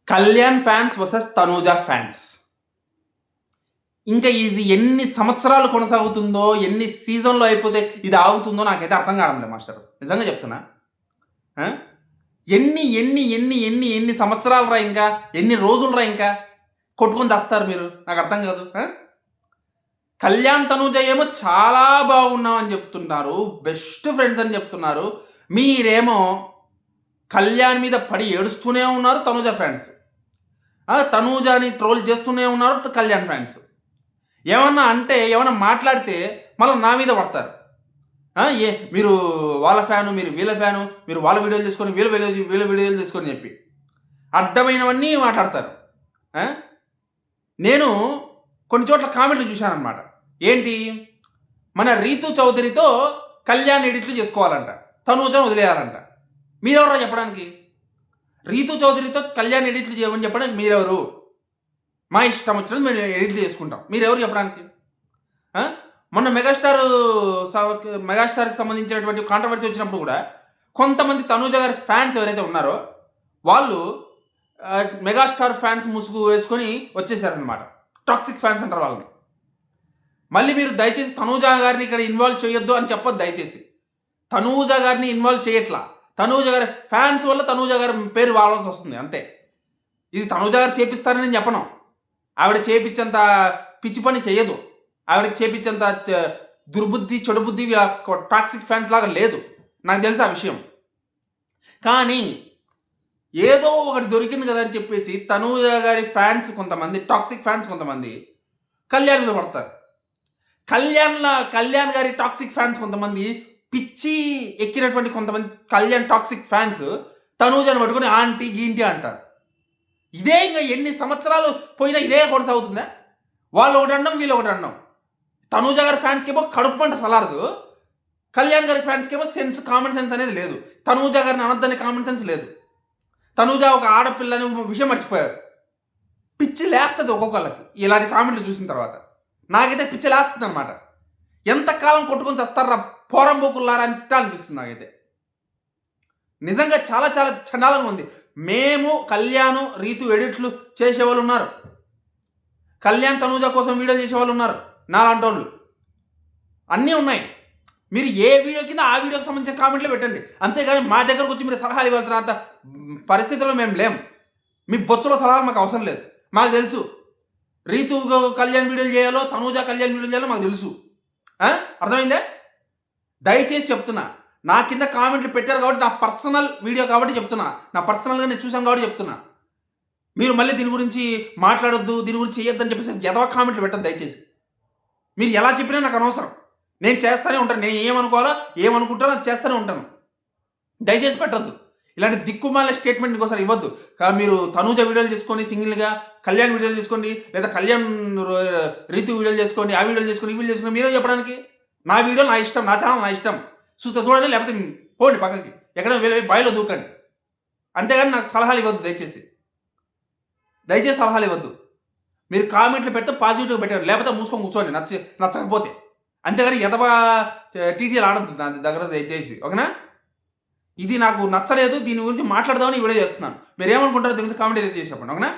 Kalyan fans versus Tanuja fans. ఇంకా ఇది ఎన్ని సంవత్సరాలు కొనసాగుతుందో, ఎన్ని సీజన్‌లో అయిపోతే ఇది ఆగుతుందో నాకైతే అర్థం కావట్లేదు మాస్టర్. నిజంగా చెప్తున్నా. ఆ! ఎన్ని సంవత్సరాలురా ఇంకా? ఎన్ని రోజులురా ఇంకా? కొట్టుకొని చస్తారు మీరు. నాకు అర్థం కాదు. కళ్యాణ్, తనూజ ఏమో చాలా బాగున్నామని చెప్తున్నారు. బెస్ట్ ఫ్రెండ్స్ అని చెప్తున్నారు. మీరేమో కళ్యాణ్ మీద పడి ఏడుస్తూనే ఉన్నారు తనూజ ఫ్యాన్స్. తనూజని ట్రోల్ చేస్తూనే ఉన్నారు కళ్యాణ్ ఫ్యాన్స్. ఏమన్నా అంటే, ఏమన్నా మాట్లాడితే మళ్ళీ నా మీద పడతారు. మీరు వాళ్ళ ఫ్యాను, మీరు వీళ్ళ ఫ్యాను, మీరు వాళ్ళ వీడియోలు చేసుకొని వీళ్ళ వీడియోలు చేసుకొని చెప్పి అడ్డమైనవన్నీ మాట్లాడతారు. నేను కొన్ని చోట్ల కామెంట్లు చూశానమాట. ఏంటి, మన రీతు చౌదరితో కళ్యాణ్ ఎడిట్లు చేసుకోవాలంట, తనూజను వదిలేయాలంట. మీరెవరో చెప్పడానికి? రీతు చౌదరితో కళ్యాణ్ ఎడిట్లు చేయమని చెప్పడానికి మీరెవరు? మా ఇష్టం వచ్చినది మేము ఎడిట్లు చేసుకుంటాం. మీరెవరు చెప్పడానికి? మొన్న మెగాస్టార్కి సంబంధించినటువంటి కాంట్రవర్సీ వచ్చినప్పుడు కూడా కొంతమంది తనూజ గారి ఫ్యాన్స్ ఎవరైతే ఉన్నారో వాళ్ళు మెగాస్టార్ ఫ్యాన్స్ ముసుగు వేసుకొని వచ్చేసారనమాట. టాక్సిక్ ఫ్యాన్స్ అంటారు వాళ్ళని. మళ్ళీ మీరు దయచేసి తనూజ గారిని ఇక్కడ ఇన్వాల్వ్ చేయొద్దు అని చెప్పొద్దు దయచేసి. తనూజ గారిని ఇన్వాల్వ్ చేయట్లా. తనూజ గారి ఫ్యాన్స్ వల్ల తనూజ గారి పేరు వాడాల్సి వస్తుంది అంతే. ఇది తనూజ గారు చేపిస్తారని నేను చెప్పను. ఆవిడ చేపించేంత పిచ్చి పని చేయదు. ఆవిడకి చేపించేంత దుర్బుద్ధి, చెడు బుద్ధి టాక్సిక్ ఫ్యాన్స్ లాగా లేదు. నాకు తెలుసు ఆ విషయం. కానీ ఏదో ఒకటి దొరికింది కదా అని చెప్పేసి తనూజ గారి ఫ్యాన్స్ కొంతమంది, టాక్సిక్ ఫ్యాన్స్ కొంతమంది కళ్యాణ్ మీద పడతారు. కళ్యాణ్ గారి టాక్సిక్ ఫ్యాన్స్ కొంతమంది, పిచ్చి ఎక్కినటువంటి కొంతమంది కళ్యాణ్ టాక్సిక్ ఫ్యాన్స్ తనూజను పట్టుకొని ఆంటీ గీంటీ అంటారు. ఇదే ఇంకా ఎన్ని సంవత్సరాలు పోయినా ఇదే కొనసాగుతుందా? వాళ్ళు ఒకటి అన్నాం, వీళ్ళు ఒకటి అన్నాం. తనూజ గారి ఫ్యాన్స్కి ఏమో కడుపు పంట సలారదు, కళ్యాణ్ గారి ఫ్యాన్స్కి ఏమో కామన్ సెన్స్ అనేది లేదు. తనూజ గారిని అనొద్దని కామన్ సెన్స్ లేదు. తనూజ ఒక ఆడపిల్లని విషయం మర్చిపోయారు. పిచ్చి లేస్తుంది ఒక్కొక్కళ్ళకి ఇలాంటి కామెంట్లు చూసిన తర్వాత. నాకైతే పిచ్చి లేస్తుంది అనమాట. ఎంతకాలం కొట్టుకొని చస్తారా పోరంబోకుల్లారా అని అనిపిస్తుంది నాకైతే. నిజంగా చాలా చాలా చండాలంగా ఉంది. మేము కళ్యాణ్, రీతు ఎడిట్లు చేసేవాళ్ళు ఉన్నారు. కళ్యాణ్, తనూజ కోసం వీడియో చేసేవాళ్ళు ఉన్నారు. నాలాంటి వాళ్ళు అన్నీ ఉన్నాయి. మీరు ఏ వీడియో కింద ఆ వీడియోకి సంబంధించిన కామెంట్లు పెట్టండి. అంతేగాని మా దగ్గరకు వచ్చి మీరు సలహాలు ఇవ్వాల్సిన అంత పరిస్థితుల్లో మేము లేము. మీ బొచ్చులో సలహాలు మాకు అవసరం లేదు. మాకు తెలుసు రీతు కళ్యాణ్ వీడియోలు చేయాలో, తనూజ కళ్యాణ్ వీడియోలు చేయాలో మాకు తెలుసు. అర్థమైందే? దయచేసి చెప్తున్నా, నా కింద కామెంట్లు పెట్టారు కాబట్టి, నా పర్సనల్ వీడియో కాబట్టి చెప్తున్నా, నా పర్సనల్గా నేను చూసాను కాబట్టి చెప్తున్నా. మీరు మళ్ళీ దీని గురించి మాట్లాడొద్దు, దీని గురించి చేయొద్దని చెప్పేసి ఎదవ కామెంట్లు పెట్టద్దు దయచేసి. మీరు ఎలా చెప్పినా నాకు అనవసరం. నేను చేస్తూనే ఉంటాను. నేను ఏమనుకోవాలో ఏమనుకుంటానో అది చేస్తూనే ఉంటాను. దయచేసి పెట్టద్దు. ఇలాంటి దిక్కుమాల స్టేట్మెంట్ ఇంకోసారి ఇవ్వద్దు. మీరు తనూజ వీడియోలు చేసుకొని సింగిల్గా, కళ్యాణ్ వీడియోలు చేసుకోండి, లేదా కళ్యాణ్ రీతు వీడియోలు చేసుకోండి, ఆ వీడియోలు చేసుకొని, ఈ వీడియోలు చేసుకొని మీరే చెప్పడానికి. నా వీడియో నా ఇష్టం, నా ఛానల్ నా ఇష్టం. చూడండి, లేకపోతే పోండి పక్కకి, ఎక్కడ బాయిలో దూకండి. అంతేగాని నాకు సలహాలు ఇవ్వద్దు దయచేసి సలహాలు ఇవ్వద్దు. మీరు కామెంట్లు పెడితే పాజిటివ్ పెట్టారు, లేకపోతే మూసుకొని కూర్చోండి నచ్చకపోతే. అంతేగాని ఎదవ టీటీలు ఆడద్దు దాని దగ్గర దయచేసి, ఓకేనా? ఇది నాకు నచ్చలేదు, దీని గురించి మాట్లాడదామని వీడియో చేస్తున్నాను. మీరు ఏమనుకుంటారో దీని గురించి కామెంట్ అయితే చేసి చెప్పండి, ఓకేనా?